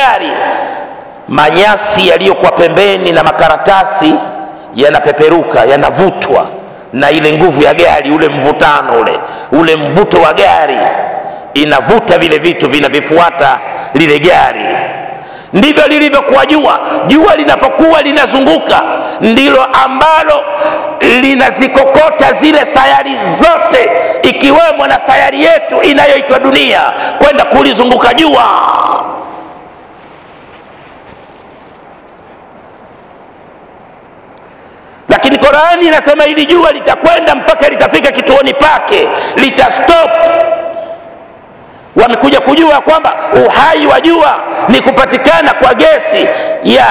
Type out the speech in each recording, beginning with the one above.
gari, manyasi yaliyokuwa pembeni na makaratasi yanapeperuka, yanavutwa na ile nguvu ya gari, ule mvutano ule mvuto wa gari inavuta vile vitu vinavifuata lile gari. Ndivyo lilivyokuwa jua. Jua linapokuwa linazunguka ndilo ambalo linazikokota zile sayari zote, ikiwemo na sayari yetu inayoitwa dunia, kwenda kulizunguka jua. Lakini Qur'ani inasema hili jua litakwenda mpaka litafika kituoni pake, litastop. Wamekuja kujua kwamba uhai wa jua ni kupatikana kwa gesi ya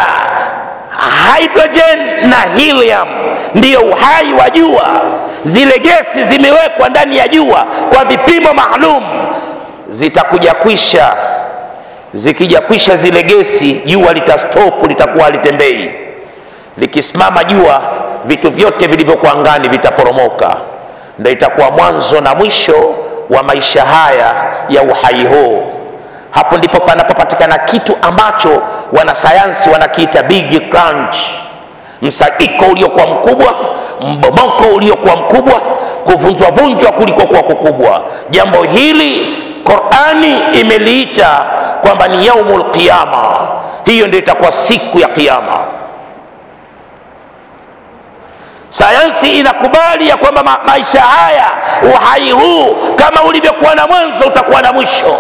hydrogen na helium, ndiyo uhai wa jua. Zile gesi zimewekwa ndani ya jua kwa vipimo maalum, zitakuja kwisha. Zikija kwisha zile gesi, jua litastop, litakuwa halitembei. Likisimama jua, vitu vyote vilivyokuwa angani vitaporomoka. Ndio itakuwa mwanzo na mwisho wa maisha haya ya uhai huu. Hapo ndipo panapopatikana kitu ambacho wanasayansi wanakiita big crunch, msagiko uliokuwa mkubwa, mbomoko uliokuwa mkubwa, kuvunjwa vunjwa kuliko kuwa kukubwa. Jambo hili Qur'ani imeliita kwamba ni yaumul qiyama. Hiyo ndio itakuwa siku ya kiyama. Sayansi inakubali ya kwamba maisha haya, uhai huu kama ulivyokuwa na mwanzo utakuwa na mwisho,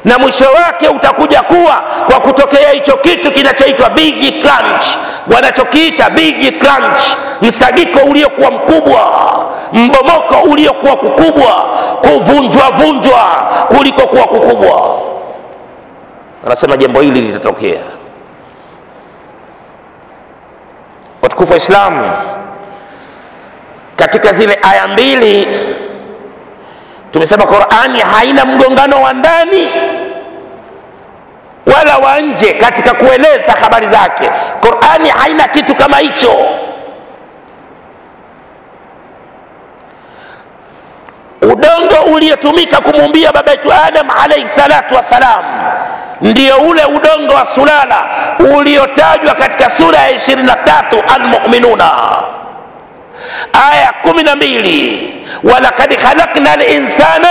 na mwisho wake utakuja kuwa kwa kutokea hicho kitu kinachoitwa big crunch. Wanachokiita big crunch, msagiko uliokuwa mkubwa, mbomoko uliokuwa kukubwa, kuvunjwa vunjwa kuliko kuwa kukubwa. Anasema jambo hili litatokea. Watukufu wa Islamu, katika zile aya mbili tumesema Qur'ani haina mgongano wa ndani wala wa nje katika kueleza habari zake. Qur'ani haina kitu kama hicho. Udongo uliotumika kumuumbia baba yetu Adam alayhi salatu wasalam ndio ule udongo wa sulala uliotajwa katika sura ya 23 Al-Mu'minuna aya 12, walaqad khalaqna al-insana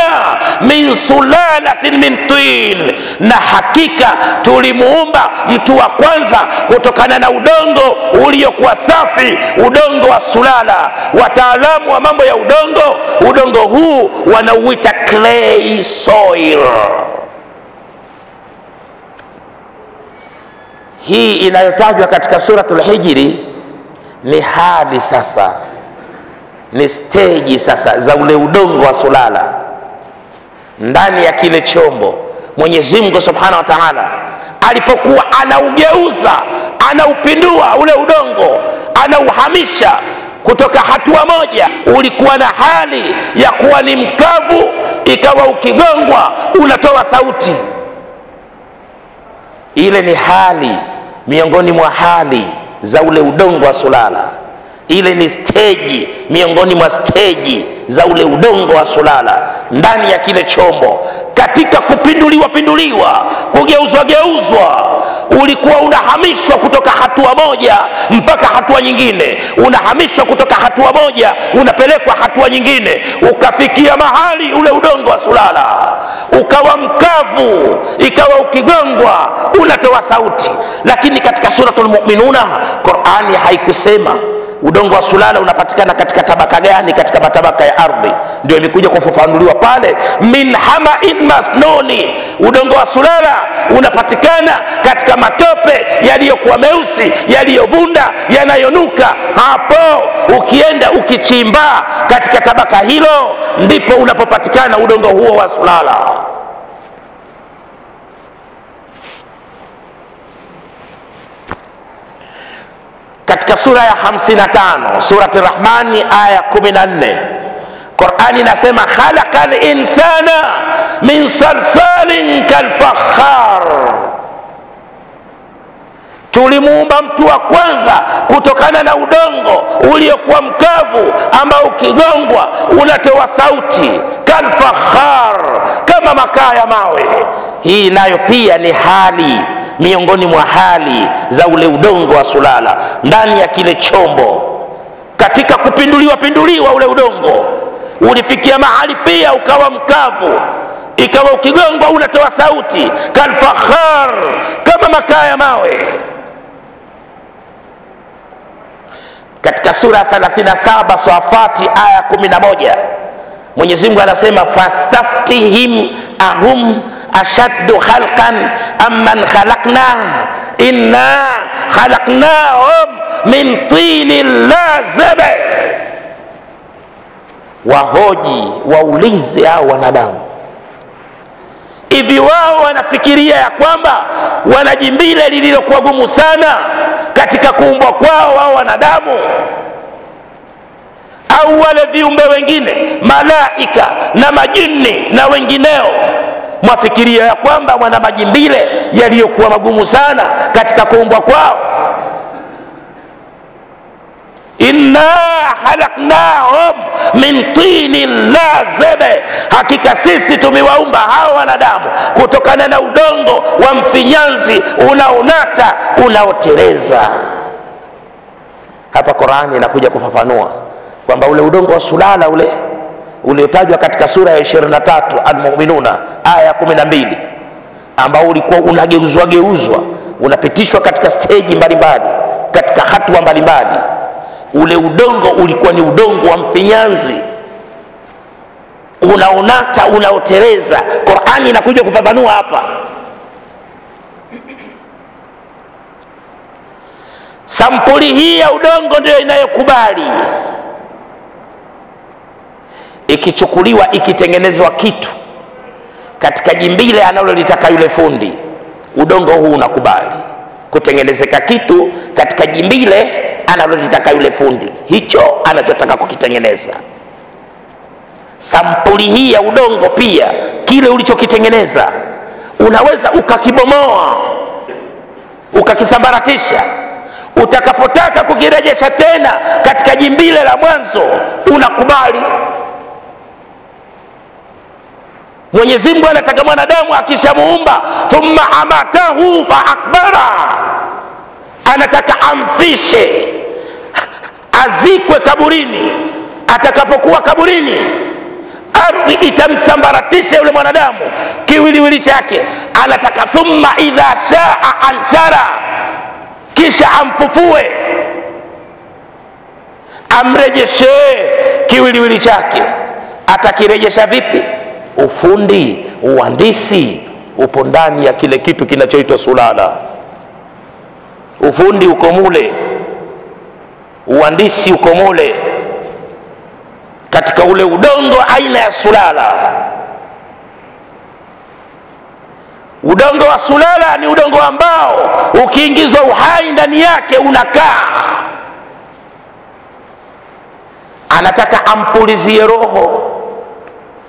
min sulalatin min tin, na hakika tulimuumba mtu wa kwanza kutokana na udongo uliokuwa safi, udongo wa sulala. Wataalamu wa mambo ya udongo huu wanauita clay soil. Hii inayotajwa katika suratul Hijri ni hadi sasa, ni stage sasa za ule udongo wa sulala ndani ya kile chombo. Mwenyezi Mungu Subhanahu wa Ta'ala alipokuwa anaugeuza, anaupindua ule udongo, anauhamisha kutoka hatua moja, ulikuwa na hali ya kuwa ni mkavu, ikawa ukigongwa unatoa sauti. Ile ni hali miongoni mwa hali za ule udongo wa sulala. Ile ni stage miongoni mwa stage za ule udongo wa sulala ndani ya kile chombo. Katika kupinduliwa, kugeuzwa, ulikuwa unahamishwa kutoka hatua moja mpaka hatua nyingine, unahamishwa kutoka hatua moja unapelekwa hatua nyingine, ukafikia mahali ule udongo wa sulala ukawa mkavu, ikawa ukigongwa unatoa sauti. Lakini katika suratul Mu'minuna Qur'ani haikusema udongo wa sulala unapatikana katika tabaka gani katika matabaka ya ardhi. Ndio imekuja kufafanuliwa pale, min hama'in masnuni, udongo wa sulala unapatikana katika matope yaliyokuwa meusi, yaliyovunda, yanayonuka. Hapo ukienda ukichimba katika tabaka hilo ndipo unapopatikana udongo huo wa sulala. Katika sura ya 55 surati Rahmani aya 14 Qur'ani inasema khalaqal insana min salsalin kalfakhar, tulimuumba mtu wa kwanza kutokana na udongo uliokuwa mkavu ambao ukigongwa unatoa sauti, kalfakhar, kama makaa ya mawe. hii nayo pia ni hali miongoni mwa hali za ule udongo wa sulala ndani ya kile chombo. Katika kupinduliwa ule udongo ulifikia mahali pia ukawa mkavu, ikawa ukigongwa unatoa sauti kalfakhar, kama makaa ya mawe. Katika sura 37 Swafati aya 11 Mwenyezi Mungu anasema fastaftihim ahum ashaddu khalqan amman khalaqna inna khalaqnahum min tinin lazib. Wahoji, waulize hao wanadamu, hivi wao wanafikiria ya kwamba wana jimbile lililokuwa gumu sana katika kuumbwa kwao wao wanadamu, au wale viumbe wengine malaika na majini na wengineo? Mwafikiria ya kwamba wana majimbile yaliyokuwa magumu sana katika kuumbwa kwao? inna khalaqnahum min tinin lazib, hakika sisi tumewaumba hao wanadamu kutokana na udongo wa mfinyanzi unaonata unaoteleza. Hapa Qur'ani inakuja kufafanua kwamba ule udongo wa sulala ule uliotajwa katika sura ya 23 Al-Mu'minuna aya 12, ambao ulikuwa unageuzwa unapitishwa katika stage mbalimbali, katika hatua mbalimbali. Ule udongo ulikuwa ni udongo wa mfinyanzi unaonata unaoteleza. Qur'ani inakuja kufafanua hapa. Sampuli hii ya udongo ndio inayokubali ikichukuliwa ikitengenezwa kitu katika jimbile analolitaka yule fundi. Udongo huu unakubali kutengenezeka kitu katika jimbile analolitaka yule fundi, hicho anachotaka kukitengeneza. Sampuli hii ya udongo pia, kile ulichokitengeneza unaweza ukakibomoa, ukakisambaratisha. Utakapotaka kukirejesha tena katika jimbile la mwanzo, unakubali. Mwenyezi Mungu anataka mwanadamu akishamuumba thumma amatahu fa akbara, anataka amfishe, azikwe kaburini. Atakapokuwa kaburini, ardhi itamsambaratisha yule mwanadamu kiwiliwili chake. Anataka thumma idha shaa anshara, kisha amfufue, amrejeshe kiwiliwili chake. Atakirejesha vipi? Ufundi, uhandisi upo ndani ya kile kitu kinachoitwa sulala. Ufundi uko mule, uhandisi uko mule, katika ule udongo aina ya sulala. Udongo wa sulala ni udongo ambao ukiingizwa uhai ndani yake unakaa. Anataka ampulizie roho,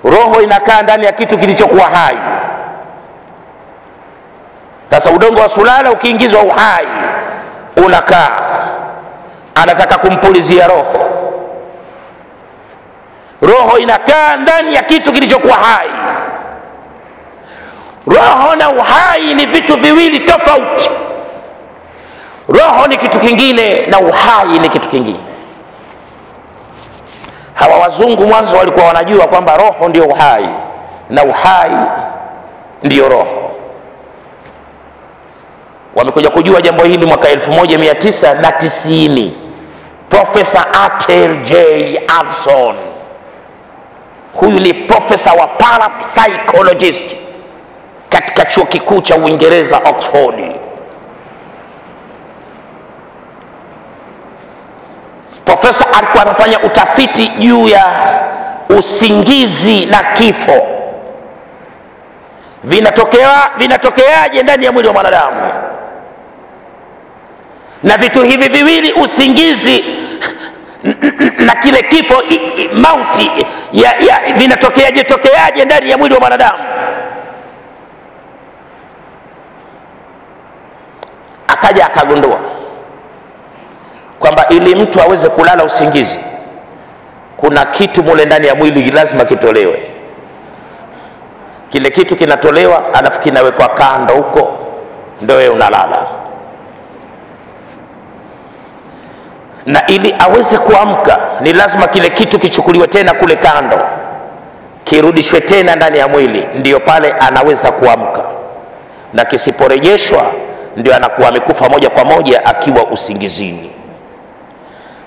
roho inakaa ndani ya kitu kilichokuwa hai. Sasa udongo wa sulala ukiingizwa uhai unakaa. Anataka kumpulizia roho, roho inakaa ndani ya kitu kilichokuwa hai. Roho na uhai ni vitu viwili tofauti. Roho ni kitu kingine na uhai ni kitu kingine. Hawa wazungu mwanzo walikuwa wanajua kwamba roho ndio uhai na uhai ndio roho. Wamekuja kujua jambo hili mwaka 1990. Professor Atel J. Avson, huyu ni profesa wa parapsychologist katika chuo kikuu cha Uingereza Oxford. Profesa alikuwa anafanya utafiti juu ya usingizi na kifo. Vinatokeaje ndani ya mwili wa mwanadamu, na vitu hivi viwili, usingizi na kile kifo, mauti, vinatokeaje ndani ya mwili wa mwanadamu. Akaja akagundua kwamba ili mtu aweze kulala usingizi, kuna kitu mule ndani ya mwili lazima kitolewe. kile kitu kinatolewa, alafu kinawekwa kando huko, ndio wewe unalala. Na ili aweze kuamka ni lazima kile kitu kichukuliwe tena kule kando, kirudishwe tena ndani ya mwili, ndiyo pale anaweza kuamka. Na kisiporejeshwa ndio anakuwa amekufa moja kwa moja akiwa usingizini.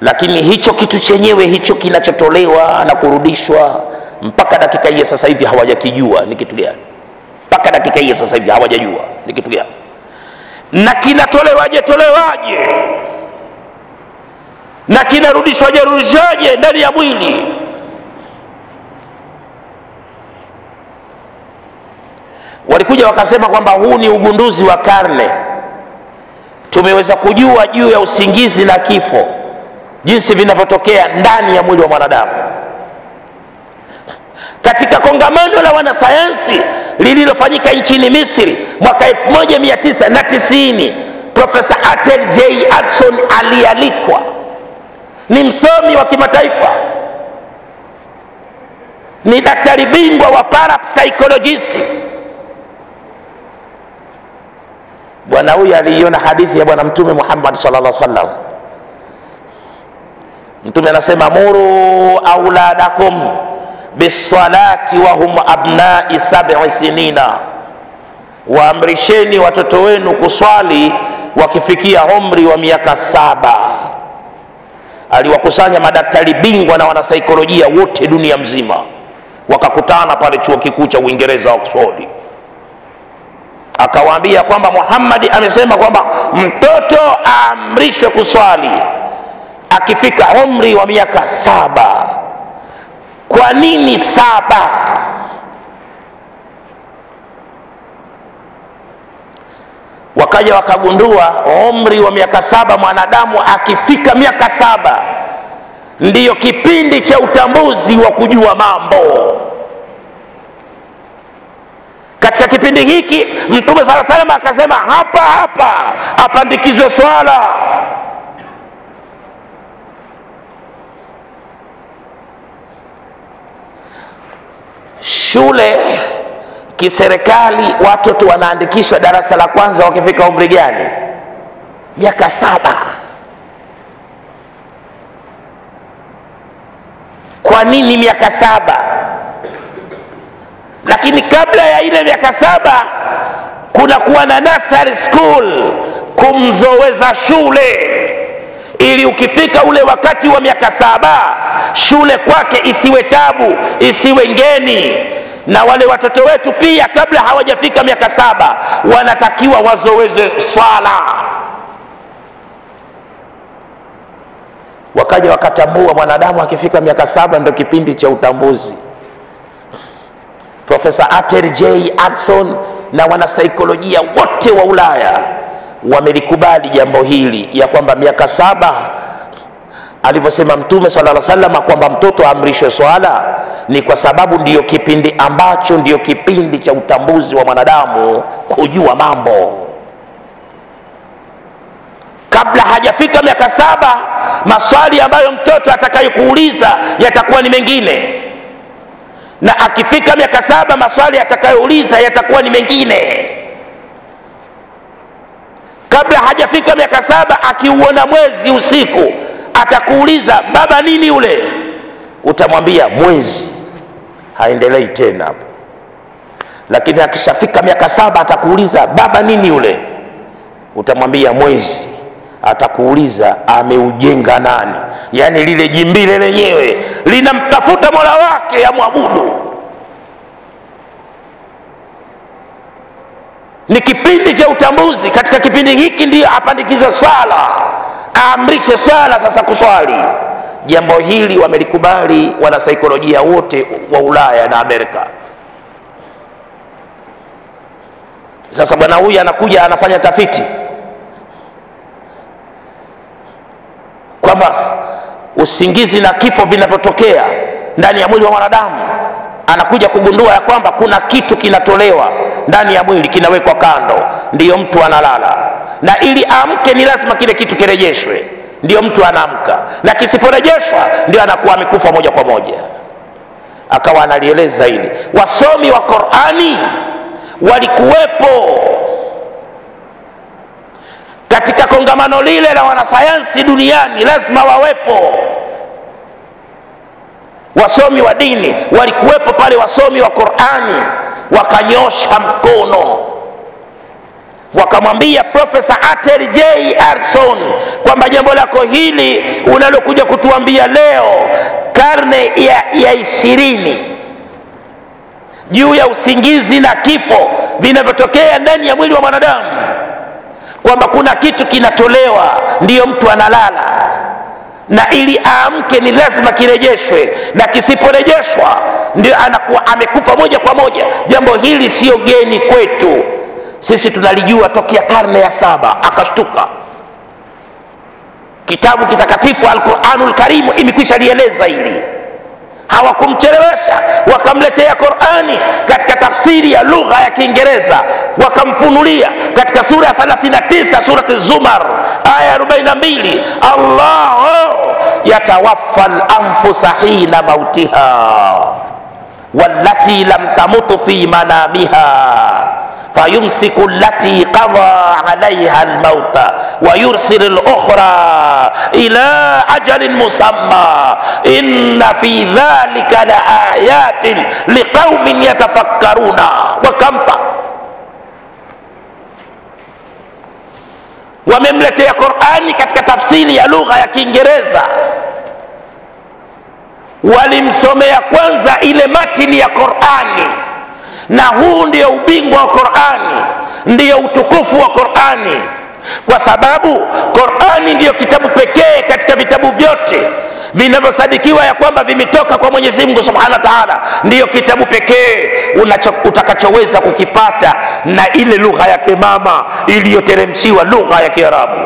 Lakini hicho kitu chenyewe, hicho kinachotolewa na kurudishwa, mpaka dakika hii sasa hivi hawajakijua ni kitu gani. Mpaka dakika hii sasa hivi hawajajua ni kitu gani, na kinatolewaje na kinarudishwaje ndani ya mwili. Walikuja wakasema kwamba huu ni ugunduzi wa karne. Tumeweza kujua juu ya usingizi na kifo, jinsi vinavyotokea ndani ya mwili wa mwanadamu. Katika kongamano la wanasayansi lililofanyika nchini Misri mwaka 1990, Profesa Atel J. Hudson alialikwa. Ni msomi wa kimataifa, ni daktari bingwa wa parapsychologist. Bwana huyu aliiona hadithi ya Bwana Mtume Muhammad sallallahu alaihi wasallam. Mtume anasema, muru auladakum bisalati wa hum abnai 7 sinina, waamrisheni watoto wenu kuswali wakifikia umri wa miaka 7. Aliwakusanya madaktari bingwa na wanasaikolojia wote dunia mzima, wakakutana pale chuo kikuu cha Uingereza, Oxford. Akawaambia kwamba Muhammad amesema kwamba mtoto aamrishwe kuswali akifika umri wa miaka 7. Kwa nini 7? Wakaja wakagundua umri wa miaka 7, mwanadamu akifika miaka 7 ndiyo kipindi cha utambuzi wa kujua mambo. Katika kipindi hiki Mtume sallallahu alaihi wasallam akasema hapa apandikizwe swala. Shule kiserikali watoto wanaandikishwa darasa la kwanza wakifika umri gani? Miaka 7. Kwa nini miaka 7? Lakini kabla ya ile miaka 7 kuna kuwa na nursery school, kumzoweza shule, ili ukifika ule wakati wa miaka 7 shule kwake isiwe tabu, isiwe ngeni. Na wale watoto wetu pia kabla hawajafika miaka 7 wanatakiwa wazoweze swala. Wakaja wakatambua mwanadamu akifika miaka 7 ndio kipindi cha utambuzi. Profesa Atel J. Hudson na wanasaikolojia wote wa Ulaya wamelikubali jambo hili, ya kwamba miaka 7 alivyosema Mtume sallallahu alaihi wasallam kwamba mtoto amrishwe swala, ni kwa sababu ndiyo kipindi ambacho ndiyo kipindi cha utambuzi wa mwanadamu kujua mambo. Kabla hajafika miaka 7, maswali ambayo mtoto atakayokuuliza yatakuwa ni mengine, na akifika miaka 7 maswali atakayouliza yatakuwa ni mengine. Kabla hajafika miaka 7, akiuona mwezi usiku atakuuliza, baba nini ule? Utamwambia mwezi, haendelei tena hapo. Lakini akishafika miaka 7 atakuuliza, baba nini ule? Utamwambia mwezi. Atakuuliza ameujenga nani? Yani lile jimbile lenyewe linamtafuta Mola wake ya mwabudu. Ni kipindi cha utambuzi. Katika kipindi hiki ndiyo apandikize swala, aamrishe swala sasa kuswali. Jambo hili wamelikubali wanasaikolojia wote wa Ulaya na Amerika. Sasa bwana huyu anakuja anafanya tafiti kwamba usingizi na kifo vinavyotokea ndani ya mwili wa mwanadamu. Anakuja kugundua ya kwamba kuna kitu kinatolewa ndani ya mwili, kinawekwa kando, ndiyo mtu analala. Na ili amke ni lazima kile kitu kirejeshwe, ndiyo mtu anaamka. Na kisiporejeshwa ndio anakuwa amekufa moja kwa moja. akawa analieleza hili. Wasomi wa Qur'ani walikuwepo katika kongamano lile la wanasayansi duniani, lazima wawepo. Wasomi wa dini walikuwepo pale, wasomi wa Qur'ani wakanyosha mkono wakamwambia Profesa Atel J. Arson kwamba jambo lako hili unalokuja kutuambia leo karne ya 20 juu ya usingizi na kifo vinavyotokea ndani ya mwili wa mwanadamu, kwamba kuna kitu kinatolewa ndiyo mtu analala, na ili aamke ni lazima kirejeshwe, na kisiporejeshwa ndio anakuwa amekufa moja kwa moja. Jambo hili sio geni kwetu, sisi tunalijua tokea karne ya 7. Akashtuka. Kitabu kitakatifu Al-Qur'anul Karim imekwisha lieleza hili. Hawakumchelewesha, wakamletea Qur'ani katika tafsiri ya lugha ya Kiingereza, wakamfunulia katika sura ya 39 surati Zumar aya 42, Allahu yatawaffa al-anfusa hina mautiha wallati lam tamutu fi manamiha fayumsiku allati qada alaiha almauta wa yursilu al-ukhra ila ajalin musamma inna fi dhalika la ayatin liqaumin yatafakkaruna. Wakampa, wamemletea Qur'ani katika tafsiri ya lugha ya Kiingereza, walimsomea kwanza ile matini ya Qur'ani, na huu ndio ubingwa wa Qur'ani, ndio utukufu wa Qur'ani, kwa sababu Qur'ani ndio kitabu pekee katika vitabu vyote vinavyosadikiwa ya kwamba vimetoka kwa Mwenyezi Mungu Subhanahu wa Ta'ala, ndio kitabu pekee utakachoweza kukipata na ile lugha yake mama iliyoteremshiwa, lugha ya Kiarabu.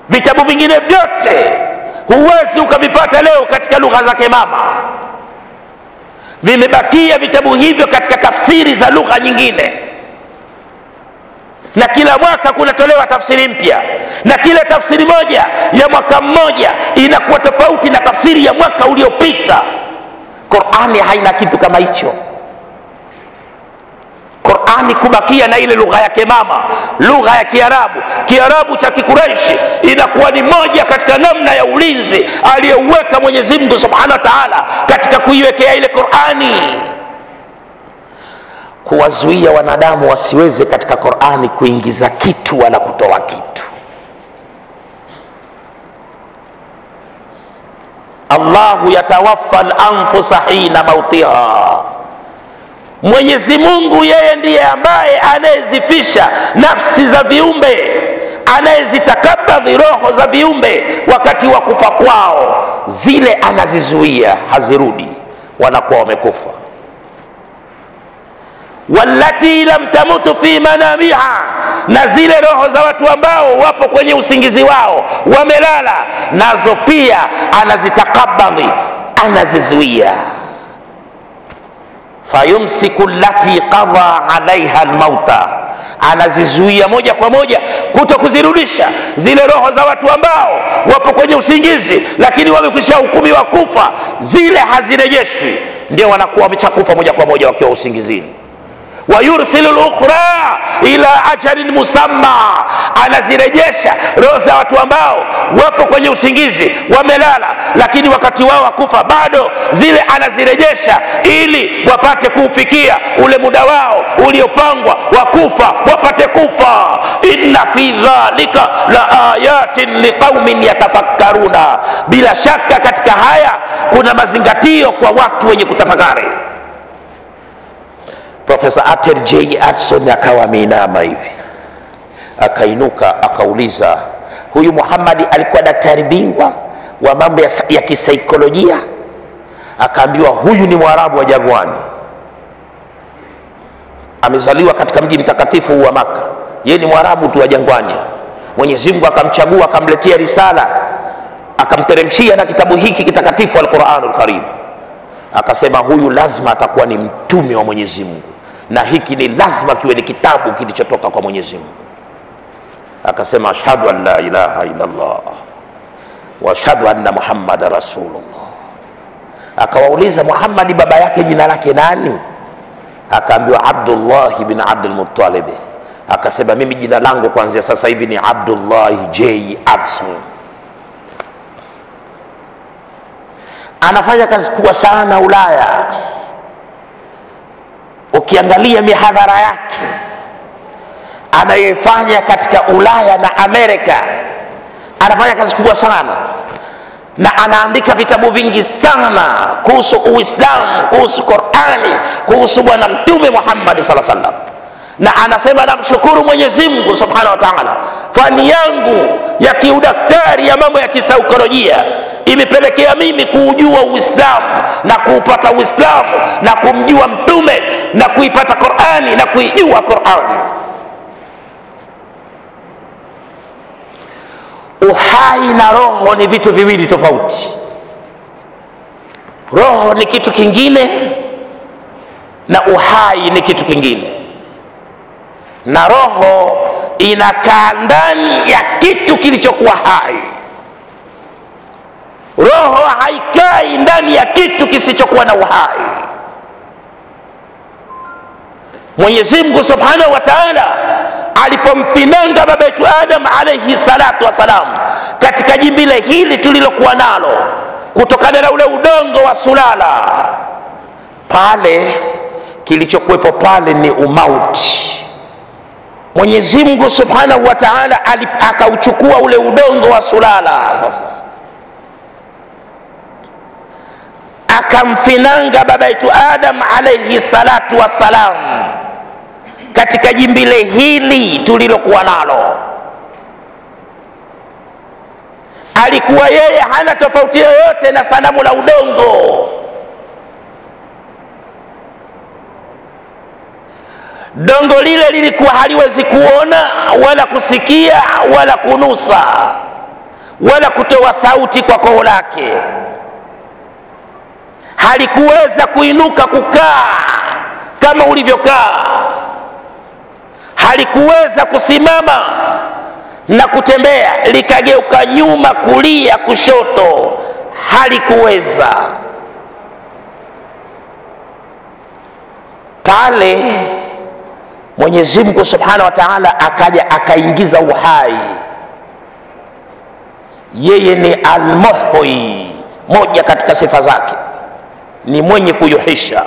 Vitabu vingine vyote huwezi ukavipata leo katika lugha zake mama. Vimebakia vitabu hivyo katika tafsiri za lugha nyingine, na kila mwaka kunatolewa tafsiri mpya, na kila tafsiri moja ya mwaka mmoja inakuwa tofauti na tafsiri ya mwaka uliopita. Qur'ani haina kitu kama hicho. Qur'ani kubakia na ile lugha yake mama, lugha ya Kiarabu. Kiarabu cha Kikuraishi inakuwa ni moja katika namna ya ulinzi aliyouweka Mwenyezi Mungu Subhanahu wa Ta'ala katika kuiwekea ile Qur'ani, kuwazuia wanadamu wasiweze katika Qur'ani kuingiza kitu wala kutoa kitu. Allahu yatawaffa al-anfusa hina mautiha, Mwenyezi Mungu yeye ndiye ambaye anayezifisha nafsi za viumbe, anayezitakabadhi roho za viumbe wakati wa kufa kwao. Zile anazizuia hazirudi, wanakuwa wamekufa. Wallati lam tamutu fi manamiha, na zile roho za watu ambao wapo kwenye usingizi wao wamelala, nazo pia anazitakabadhi, anazizuia. Fayumsiku allati qada alaiha almauta, anazizuia moja kwa moja kuto kuzirudisha zile roho za watu ambao wapo kwenye usingizi lakini wamekwisha hukumiwa kufa. Zile hazirejeshwi, ndio wanakuwa wameshakufa moja kwa moja wakiwa usingizini. Wa yursilu al-ukhra ila ajalin musamma, anazirejesha roho za watu ambao wapo kwenye usingizi wamelala, lakini wakati wao wa kufa bado, zile anazirejesha ili wapate kufikia ule muda wao uliopangwa wa kufa, wapate kufa. Inna fi dhalika la ayatin liqaumin yatafakkaruna, bila shaka katika haya kuna mazingatio kwa watu wenye kutafakari. Profesa Atel J. Arson akawa ameinama hivi, akainuka akauliza, huyu Muhammad alikuwa daktari bingwa wa mambo ya kisaikolojia? Akaambiwa huyu ni Mwarabu wa jangwani, amezaliwa katika mji mtakatifu wa Maka, yeye ni Mwarabu tu wa jangwani. Mwenyezi Mungu akamchagua, akamletea risala, akamteremshia na kitabu hiki kitakatifu Al-Qur'anul Karim. Akasema huyu lazima atakuwa ni mtume wa Mwenyezi Mungu, na hiki ni lazima kiwe ni kitabu kilichotoka kwa Mwenyezi Mungu. Akasema ashhadu an la ilaha illa Allah wa ashhadu anna Muhammadar Rasulullah. Akawauliza, Muhammad baba yake jina lake nani? Akaambiwa Abdullah ibn Abdul Muttalib. Akasema, mimi jina langu kuanzia sasa hivi ni Abdullah J. Adsum. Anafanya kazi kubwa sana Ulaya. Ukiangalia mihadhara yake anayefanya katika Ulaya na Amerika, anafanya kazi kubwa sana, na anaandika vitabu vingi sana kuhusu Uislamu, kuhusu Qur'ani, kuhusu Bwana Mtume Muhammad sallallahu alaihi wasallam. Na anasema, namshukuru Mwenyezi Mungu Subhanahu wa Ta'ala, fani yangu ya kiudaktari ya mambo ya kisaikolojia imepelekea mimi kuujua Uislamu na kuupata Uislamu na kumjua Mtume na kuipata Qur'ani na kuijua Qur'ani. Uhai na roho ni vitu viwili tofauti. Roho ni kitu kingine na uhai ni kitu kingine. Na roho inakaa ndani ya kitu kilichokuwa hai. Roho haikai ndani ya kitu kisichokuwa na uhai. Mwenyezi Mungu Subhanahu wa Ta'ala alipomfinanga baba yetu Adam alayhi salatu wasalam katika jimbile hili tulilokuwa nalo kutokana na ule udongo wa sulala, pale kilichokuwepo pale ni umauti. Mwenyezi Mungu Subhanahu wa Ta'ala akauchukua ule udongo wa sulala, sasa akamfinanga baba yetu Adam alayhi salatu wasalam katika jimbile hili tulilokuwa nalo. Alikuwa yeye hana tofauti yoyote na sanamu la udongo. Dongo lile lilikuwa haliwezi kuona wala kusikia wala kunusa wala kutoa sauti kwa koo lake. Halikuweza kuinuka kukaa kama ulivyokaa. Halikuweza kusimama na kutembea likageuka nyuma, kulia, kushoto. Halikuweza. Pale Mwenyezi Mungu Subhanahu wa Ta'ala akaja akaingiza uhai. Yeye ni al-Muhyi, moja katika sifa zake ni mwenye kuyuhisha.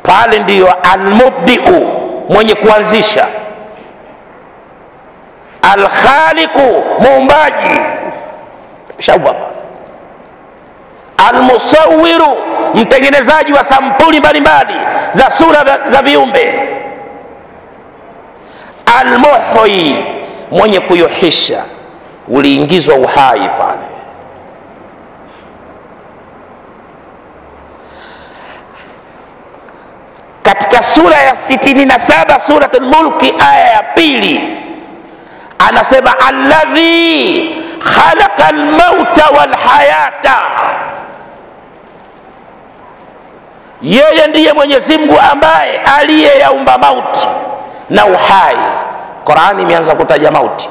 Pale ndiyo al-Mubdi'u, mwenye kuanzisha. Al-Khaliqu, muumbaji shawwa. Al-Musawwiru, mtengenezaji wa sampuli mbalimbali za sura za viumbe. Al-Muhyi, mwenye kuyuhisha. Uliingizwa uhai pale. Katika sura ya 67 Suratul Mulki aya ya 2 anasema, alladhi khalaqal mauta wal hayata, yeye ndiye Mwenyezi Mungu ambaye aliyeyaumba mauti na uhai. Qur'ani imeanza kutaja mauti,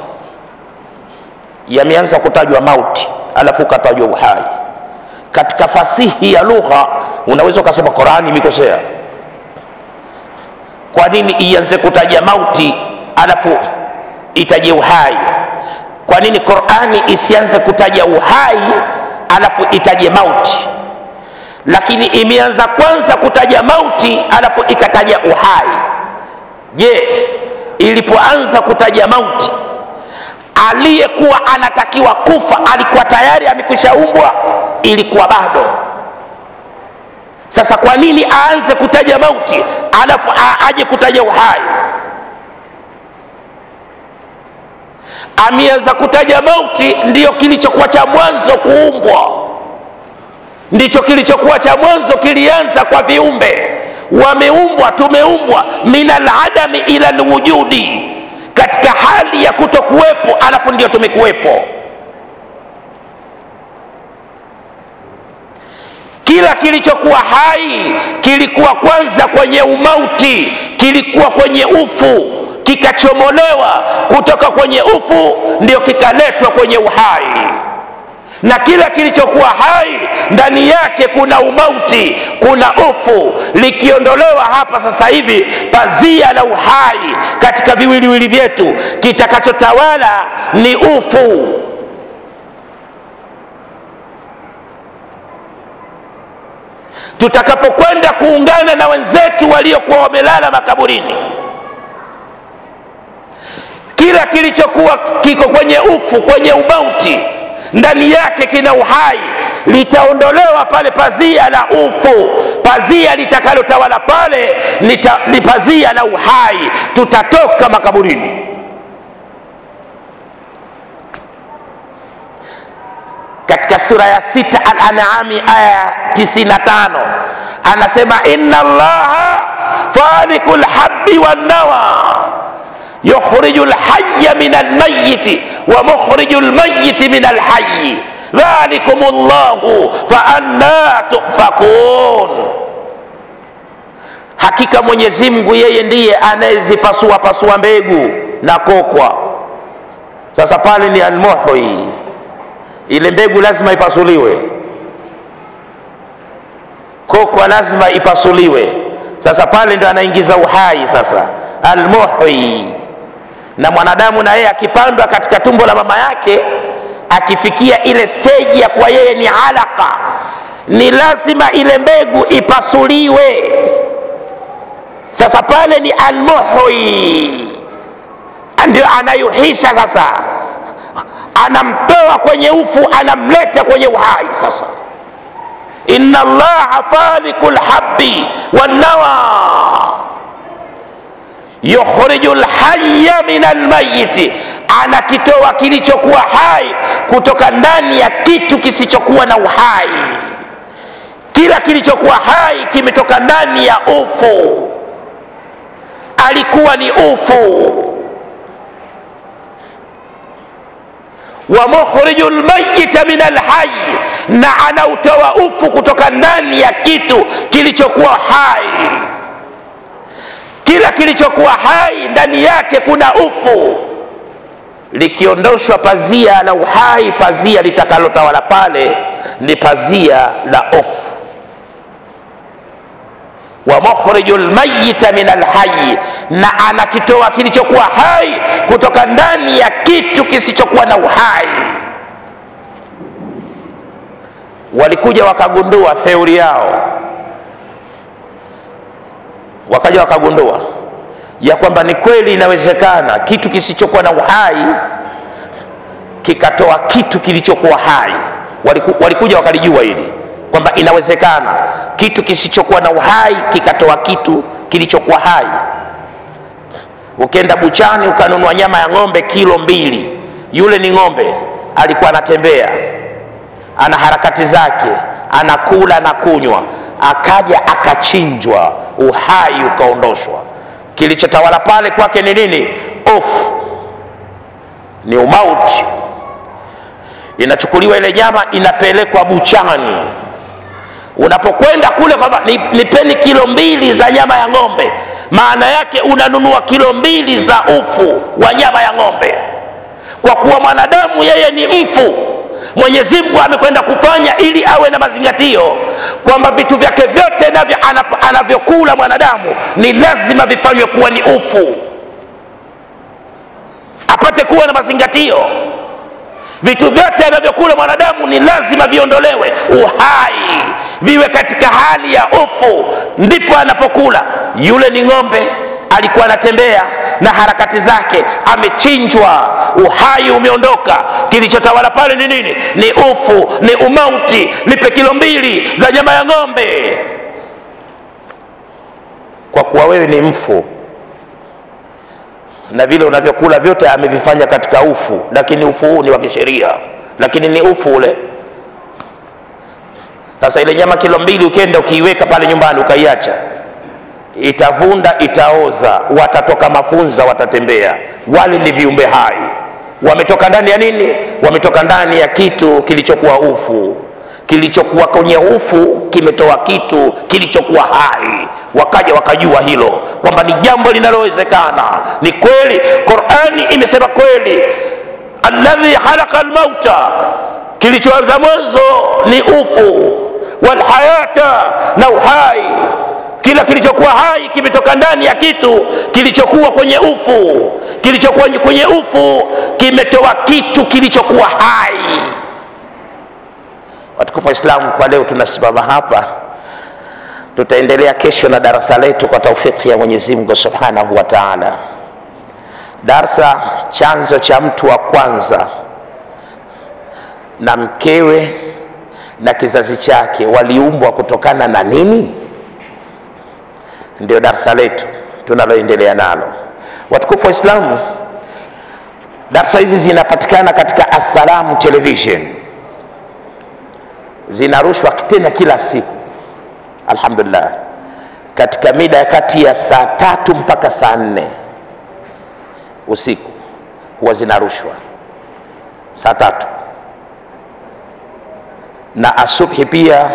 yameanza kutajwa mauti alafu katajwa uhai. Katika fasihi ya lugha unaweza kusema Qur'ani imekosea. Kwa nini ianze kutaja mauti alafu itaje uhai? Kwa nini Qur'ani isianze kutaja uhai alafu itaje mauti? Lakini imeanza kwanza kutaja mauti alafu ikataja uhai. Je, ilipoanza kutaja mauti, aliyekuwa anatakiwa kufa alikuwa tayari amekwishaumbwa? Ilikuwa bado. Sasa kwa nini aanze kutaja mauti alafu aje kutaja uhai? Ameanza kutaja mauti, ndiyo kilichokuwa cha mwanzo kuumbwa, ndicho kilichokuwa cha mwanzo, kilianza kwa viumbe. Wameumbwa, tumeumbwa minal adami ila alwujudi, katika hali ya kutokuwepo alafu ndio tumekuwepo. Kila kilichokuwa hai kilikuwa kwanza kwenye umauti, kilikuwa kwenye ufu, kikachomolewa kutoka kwenye ufu ndio kikaletwa kwenye uhai. na kila kilichokuwa hai ndani yake kuna umauti, kuna ufu. Likiondolewa hapa sasa hivi pazia la uhai katika viwiliwili vyetu, kitakachotawala ni ufu. Tutakapokwenda kuungana na wenzetu waliokuwa wamelala makaburini, kila kilichokuwa kiko kwenye ufu, kwenye umauti, ndani yake kina uhai, litaondolewa pale pazia la ufu. Pazia litakalotawala pale ni pazia la uhai. Tutatoka makaburini. Katika sura ya 6 Al-An'am aya 95 anasema, inna Allaha falikul habbi wan nawa yukhrijul hayya minal mayyiti wa mukhrijul mayyiti minal hayyi dhalikumullahu fa anna tufakun. Hakika Mwenyezi Mungu yeye ndiye anayezipasua pasua mbegu na kokwa. Sasa pale ni almuhyi, ile mbegu lazima ipasuliwe, kokwa lazima ipasuliwe. Sasa pale ndo anaingiza uhai sasa almuhyi. Na mwanadamu na yeye akipandwa katika tumbo la mama yake, akifikia ile stage ya kuwa yeye ni alaka, ni lazima ile mbegu ipasuliwe. Sasa pale ni almuhyi, ndio anayuhisha sasa, anamtoa kwenye ufu anamleta kwenye uhai. Sasa inna Allaha falikul habbi wan nawa yukhrijul hayya minal mayyiti, anakitoa kilichokuwa hai kutoka ndani ya kitu kisichokuwa na uhai. Kila kilichokuwa hai kimetoka ndani ya ufu, alikuwa ni ufu. Wa mukhrijul mayyita minal hayy, na anautoa ufu kutoka ndani ya kitu kilichokuwa hai. Kila kilichokuwa hai ndani yake kuna ufu. Likiondoshwa pazia la uhai, pazia litakalotawala pale ni pazia la ufu. Wa mukhrijul mayyita minal hayy, na anakitoa kilichokuwa hai kutoka ndani ya kitu kisichokuwa na uhai. Walikuja wakagundua theory yao, wakaja wakagundua ya kwamba ni kweli inawezekana kitu kisichokuwa na uhai kikatoa kitu kilichokuwa hai. Walikuja wakalijua hili kwamba inawezekana kitu kisichokuwa na uhai kikatoa kitu kilichokuwa hai. Ukienda buchani ukanunua nyama ya ng'ombe kilo 2, yule ni ng'ombe, alikuwa anatembea, ana harakati zake, anakula na kunywa, akaja akachinjwa, uhai ukaondoshwa. Kilichotawala pale kwake ni nini? Ufu, ni umauti. Inachukuliwa ile nyama inapelekwa buchani. Unapokwenda kule kwamba nipeni kilo 2 za nyama ya ng'ombe, maana yake unanunua kilo 2 za ufu wa nyama ya ng'ombe. Kwa kuwa mwanadamu yeye ni mfu, Mwenyezi Mungu amekwenda kufanya ili awe na mazingatio kwamba vitu vyake vyote anavyokula mwanadamu ni lazima vifanywe kuwa ni ufu, apate kuwa na mazingatio. Vitu vyote anavyokula mwanadamu ni lazima viondolewe uhai, viwe katika hali ya ufu, ndipo anapokula. Yule ni ng'ombe, alikuwa anatembea na harakati zake, amechinjwa, uhai umeondoka. Kilichotawala pale ni nini? Ni ufu, ni umauti. Nipe kilo 2 za nyama ya ng'ombe. Kwa kuwa wewe ni mfu na vile unavyokula vyote amevifanya katika ufu, lakini ufu huu ni wa kisheria, lakini ni ufu ule. Sasa ile nyama kilo 2 ukienda ukiiweka pale nyumbani ukaiacha, itavunda, itaoza, watatoka mafunza, watatembea. Wale ni viumbe hai, wametoka ndani ya nini? Wametoka ndani ya kitu kilichokuwa ufu. Kilichokuwa kwenye ufu kimetoa kitu kilichokuwa hai. Wakaja wakajua hilo kwamba ni jambo linalowezekana. Ni kweli, Qur'ani imesema kweli, alladhi khalaqa almauta kilichoanza mwanzo ni ufu, wal hayata, na uhai. Kila kilichokuwa hai kimetoka ndani ya kitu kilichokuwa kwenye ufu. Kilichokuwa kwenye ufu kimetoa kitu kilichokuwa hai. Watukufu wa Islam, kwa leo tunasimama hapa. Tutaendelea kesho na darasa letu kwa taufiki ya Mwenyezi Mungu Subhanahu wa Ta'ala. Darasa, chanzo cha mtu wa kwanza na mkewe na kizazi chake waliumbwa kutokana na nini? Ndio darasa letu tunaloendelea nalo. Watukufu wa Islamu, darasa hizi zinapatikana katika As-Salam Television, zinarushwa tena kila siku alhamdulillah, katika mida ya kati ya saa 3 mpaka saa 4 usiku huwa zinarushwa saa 3, na asubuhi pia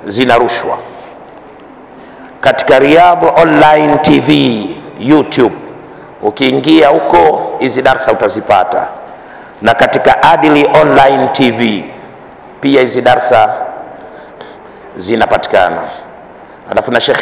zinarushwa katika Riyadh Online TV YouTube. Ukiingia huko hizi darasa utazipata, na katika Adili Online TV pia hizi darasa zinapatikana. Alafu na Sheikh